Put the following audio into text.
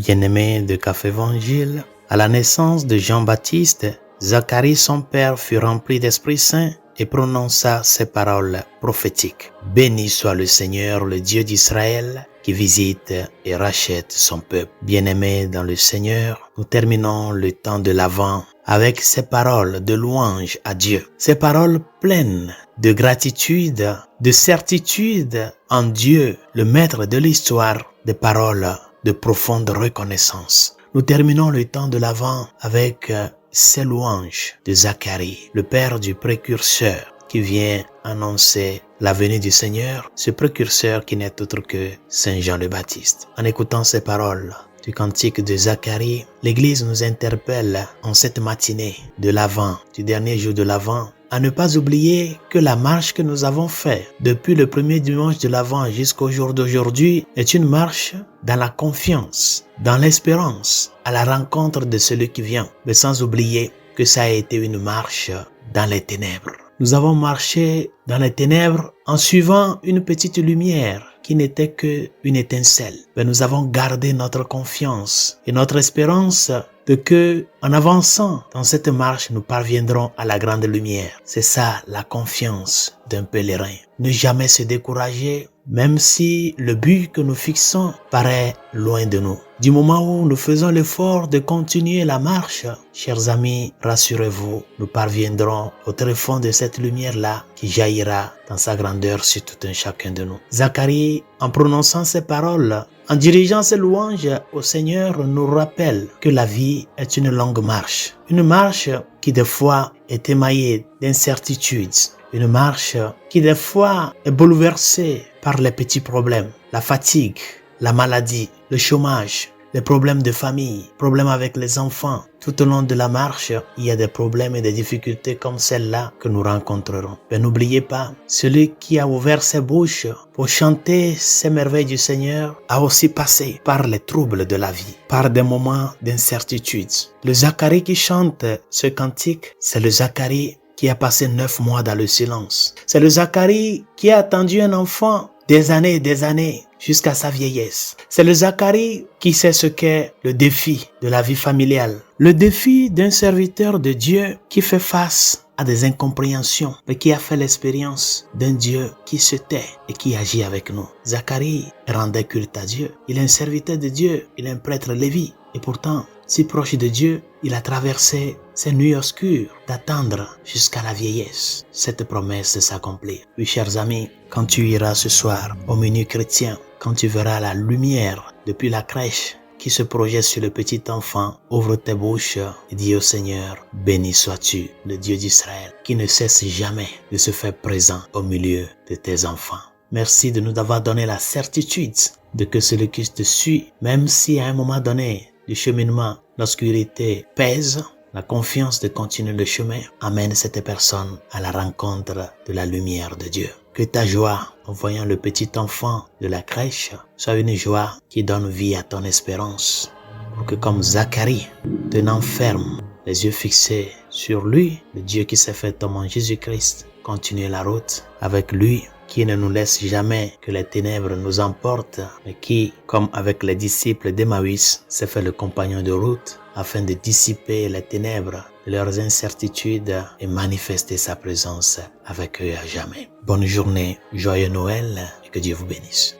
Bien-aimé de Café Évangile, à la naissance de Jean-Baptiste, Zacharie son père fut rempli d'Esprit Saint et prononça ces paroles prophétiques. Béni soit le Seigneur, le Dieu d'Israël, qui visite et rachète son peuple. Bien-aimés dans le Seigneur, nous terminons le temps de l'Avent avec ces paroles de louange à Dieu. Ces paroles pleines de gratitude, de certitude en Dieu, le maître de l'histoire, des paroles de profonde reconnaissance. Nous terminons le temps de l'Avent avec ces louanges de Zacharie, le père du précurseur qui vient annoncer la venue du Seigneur, ce précurseur qui n'est autre que Saint Jean le Baptiste. En écoutant ces paroles du cantique de Zacharie, l'Église nous interpelle en cette matinée de l'Avent, du dernier jour de l'Avent, à ne pas oublier que la marche que nous avons faite depuis le premier dimanche de l'Avent jusqu'au jour d'aujourd'hui est une marche dans la confiance, dans l'espérance, à la rencontre de celui qui vient, mais sans oublier que ça a été une marche dans les ténèbres. Nous avons marché dans les ténèbres en suivant une petite lumière qui n'était qu'une étincelle. Mais nous avons gardé notre confiance et notre espérance de que, en avançant dans cette marche, nous parviendrons à la grande lumière. C'est ça, la confiance d'un pèlerin. Ne jamais se décourager, même si le but que nous fixons paraît loin de nous. Du moment où nous faisons l'effort de continuer la marche, chers amis, rassurez-vous, nous parviendrons au tréfonds de cette lumière-là qui jaillira dans sa grandeur sur tout un chacun de nous. Zacharie, en prononçant ces paroles, en dirigeant ses louanges au Seigneur, nous rappelle que la vie est une longue marche. Une marche qui des fois est émaillée d'incertitudes. Une marche qui des fois est bouleversée par les petits problèmes, la fatigue, la maladie, le chômage, les problèmes de famille, problèmes avec les enfants. Tout au long de la marche, il y a des problèmes et des difficultés comme celles-là que nous rencontrerons. Mais n'oubliez pas, celui qui a ouvert ses bouches pour chanter ces merveilles du Seigneur a aussi passé par les troubles de la vie, par des moments d'incertitude. Le Zacharie qui chante ce cantique, c'est le Zacharie qui a passé 9 mois dans le silence. C'est le Zacharie qui a attendu un enfant des années et des années jusqu'à sa vieillesse. C'est le Zacharie qui sait ce qu'est le défi de la vie familiale. Le défi d'un serviteur de Dieu qui fait face à des incompréhensions, mais qui a fait l'expérience d'un Dieu qui se tait et qui agit avec nous. Zacharie rendait culte à Dieu. Il est un serviteur de Dieu, il est un prêtre lévi. Et pourtant, si proche de Dieu, il a traversé ces nuits obscures d'attendre jusqu'à la vieillesse cette promesse de s'accomplir. Oui, chers amis, quand tu iras ce soir au menu chrétien, quand tu verras la lumière depuis la crèche qui se projette sur le petit enfant, ouvre tes bouches et dis au Seigneur, béni sois-tu, le Dieu d'Israël, qui ne cesse jamais de se faire présent au milieu de tes enfants. Merci de nous avoir donné la certitude de que celui qui te suit, même si à un moment donné du cheminement, l'obscurité pèse, la confiance de continuer le chemin amène cette personne à la rencontre de la lumière de Dieu. Que ta joie en voyant le petit enfant de la crèche soit une joie qui donne vie à ton espérance. Pour que comme Zacharie, tenant ferme, les yeux fixés sur lui, le Dieu qui s'est fait homme en Jésus-Christ, continue la route avec lui, qui ne nous laisse jamais que les ténèbres nous emportent, mais qui, comme avec les disciples d'Emmaüs, s'est fait le compagnon de route afin de dissiper les ténèbres de leurs incertitudes et manifester sa présence avec eux à jamais. Bonne journée, joyeux Noël et que Dieu vous bénisse.